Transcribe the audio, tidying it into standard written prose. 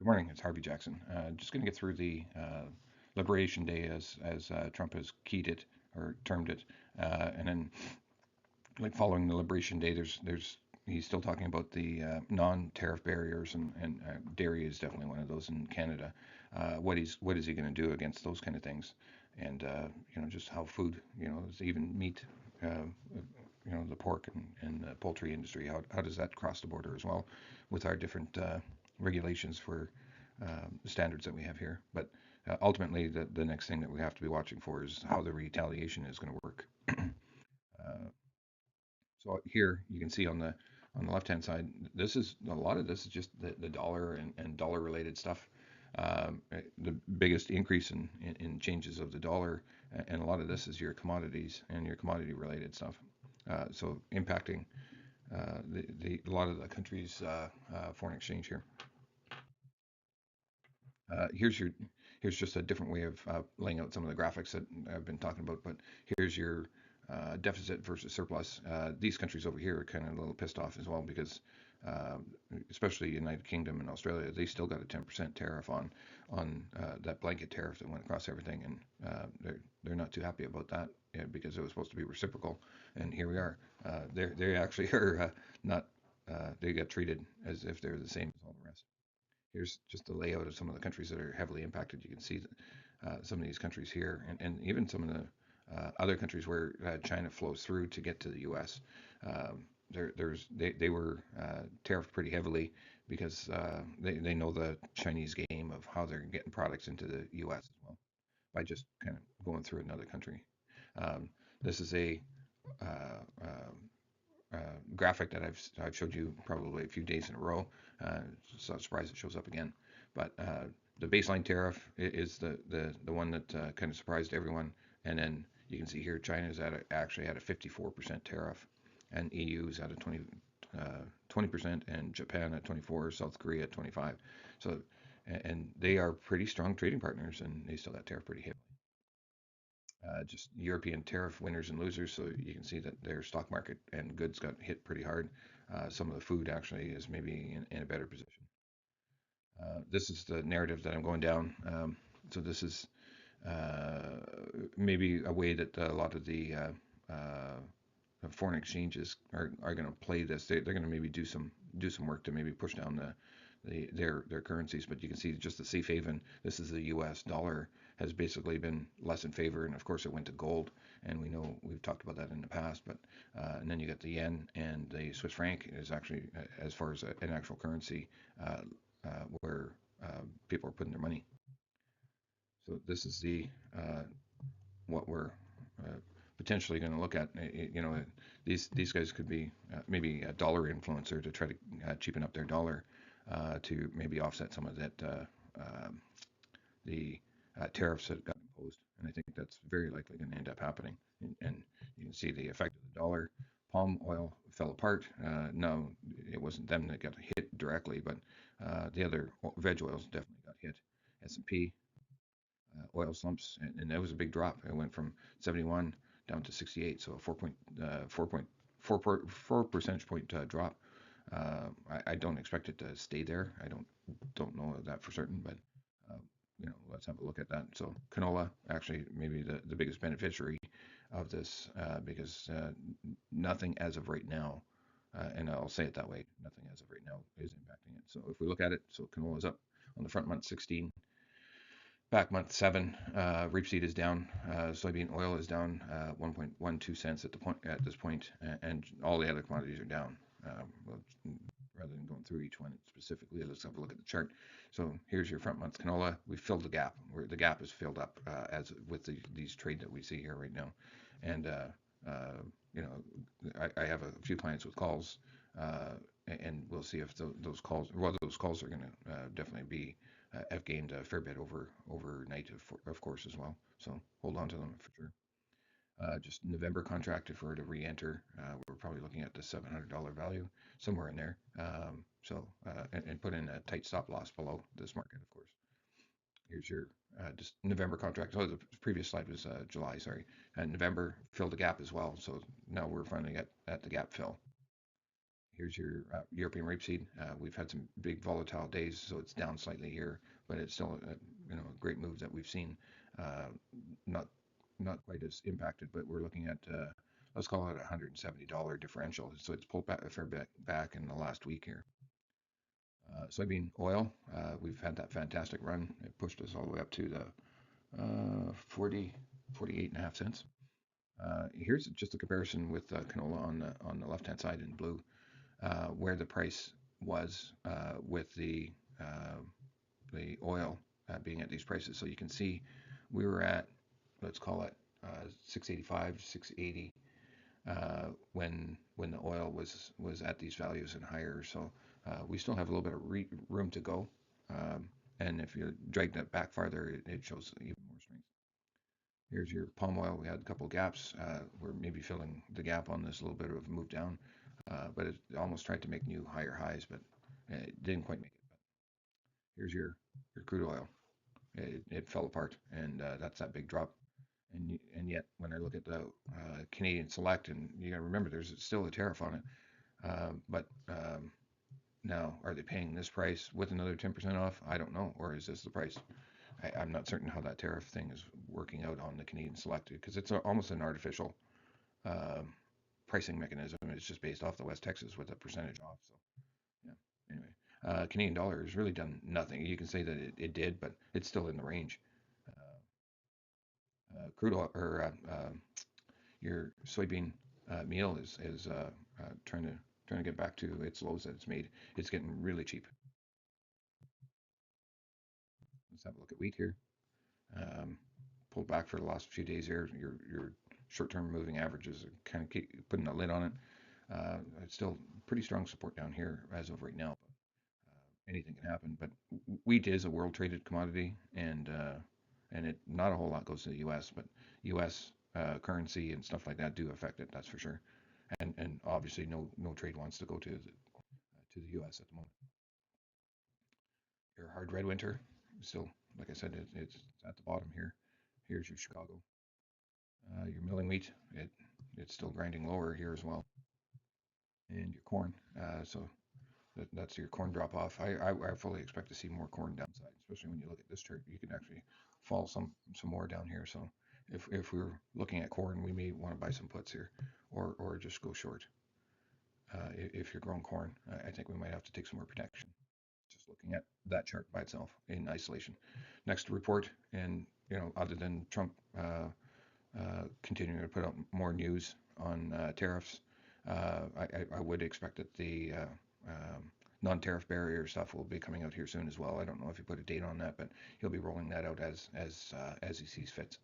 Good morning. It's Harvey Jackson. Just going to get through the Liberation Day as Trump has keyed it or termed it, and then like following the Liberation Day, there's he's still talking about the non-tariff barriers, and dairy is definitely one of those in Canada. What is he going to do against those kind of things, and just how food, even meat, the pork and the poultry industry, how does that cross the border as well with our different regulations for the standards that we have here. But ultimately, the next thing that we have to be watching for is how the retaliation is going to work. Uh, so here you can see on the left hand side, this is a lot of this is just the dollar and dollar related stuff. The biggest increase in changes of the dollar, and a lot of this is your commodities and your commodity related stuff. So impacting a lot of the country's foreign exchange here. Uh, here's your here's just a different way of laying out some of the graphics that I've been talking about. But here's your deficit versus surplus. These countries over here are kind of a little pissed off as well because, uh, especially United Kingdom and Australia, they still got a 10% tariff on that blanket tariff that went across everything, and they're not too happy about that because it was supposed to be reciprocal, and here we are. They actually are not. They got treated as if they're the same as all the rest. Here's just the layout of some of the countries that are heavily impacted. You can see some of these countries here, and even some of the other countries where China flows through to get to the U.S. They were tariffed pretty heavily because they know the Chinese game of how they're getting products into the U.S. as well by just kind of going through another country. Um, this is a uh, uh, uh, graphic that I've showed you probably a few days in a row. So I'm surprised it shows up again. But the baseline tariff is the one that kind of surprised everyone. And then you can see here China's actually at a 54% tariff, and EU's at a 20%, and Japan at 24, South Korea at 25. So and they are pretty strong trading partners, and they still got tariff pretty heavily. Just European tariff winners and losers. So you can see that their stock market and goods got hit pretty hard. Some of the food actually is maybe in a better position. This is the narrative that I'm going down. So this is uh, maybe a way that a lot of the foreign exchanges are going to play this. They're going to maybe do some work to maybe push down their currencies. But you can see just the safe haven. This is the U.S. dollar has basically been less in favor, and of course it went to gold, and we know we've talked about that in the past. But and then you got the yen and the Swiss franc is actually as far as an actual currency where people are putting their money. So this is the what we're uh, potentially going to look at. These guys could be maybe a dollar influencer to try to cheapen up their dollar to maybe offset some of that the tariffs that got imposed, and I think that's very likely going to end up happening. And you can see the effect of the dollar. Palm oil fell apart. No, it wasn't them that got hit directly, but the other veg oils definitely got hit. S&P oil slumps, and that was a big drop. It went from 71 down to 68, so a 4 percentage point drop. I don't expect it to stay there. I don't know that for certain, but let's have a look at that. So canola actually maybe the biggest beneficiary of this because nothing as of right now, and I'll say it that way, nothing as of right now is impacting it. So if we look at it, so canola is up on the front month 16, back month 7, rapeseed is down, soybean oil is down 1.12 cents at this point, and all the other commodities are down. Well, rather than going through each one specifically, let's have a look at the chart. So here's your front month canola. We filled the gap. Where the gap is filled up as with these trade that we see here right now, and you know, I have a few clients with calls, and we'll see if those calls, well, those calls are going to definitely be have gained a fair bit overnight, of course, as well. So hold on to them for sure. Just November contract, if we're to re-enter, we're probably looking at the $700 value, somewhere in there. And put in a tight stop loss below this market, of course. Here's your just November contract. Oh, the previous slide was July, sorry. And November filled the gap as well. So now we're finally at the gap fill. Here's your European rapeseed. We've had some big volatile days, so it's down slightly here, but it's still a great move that we've seen. Uh, not not quite as impacted, but we're looking at let's call it a $170 differential. So it's pulled back a fair bit back in the last week here. Soybean oil, we've had that fantastic run. It pushed us all the way up to the 40, 48 and a half cents. Here's just a comparison with canola on the left hand side in blue, where the price was with the oil being at these prices. So you can see we were at, let's call it 685, 680 when the oil was at these values and higher. So we still have a little bit of room to go. And if you drag that back farther, it shows even more strength. Here's your palm oil. We had a couple of gaps. We're maybe filling the gap on this little bit of move down, but it almost tried to make new higher highs, but it didn't quite make it. But here's your crude oil. It fell apart, and that's that big drop. And yet, when I look at the Canadian Select, and you got to remember, there's still a tariff on it. But now, are they paying this price with another 10% off? I don't know. Or is this the price? I'm not certain how that tariff thing is working out on the Canadian Select because it's almost an artificial uh, pricing mechanism. It's just based off the West Texas with a percentage off. So yeah. Anyway, Canadian dollar has really done nothing. You can say that it did, but it's still in the range. Crude oil or your soybean meal is trying to get back to its lows that it's made. It's getting really cheap. Let's have a look at wheat here. Um, Pulled back for the last few days here. Your short-term moving averages are kind of keep putting a lid on it. It's still pretty strong support down here as of right now. But anything can happen. But wheat is a world traded commodity, and it not a whole lot goes to the U.S. But U.S. Currency and stuff like that do affect it. That's for sure. And obviously no trade wants to go to the U.S. at the moment. Your hard red winter, still like I said, it's at the bottom here. Here's your Chicago. Your milling wheat, it's still grinding lower here as well, and your corn. So that's your corn drop off. I fully expect to see more corn downside, especially when you look at this chart. You can actually fall some more down here. So if we're looking at corn, we may want to buy some puts here, or just go short. If you're growing corn, I think we might have to take some more protection. Just looking at that chart by itself in isolation. Next report, and other than Trump continuing to put out more news on tariffs, I would expect that the non-tariff barrier stuff will be coming out here soon as well. I don't know if he put a date on that, but he'll be rolling that out as he sees fit.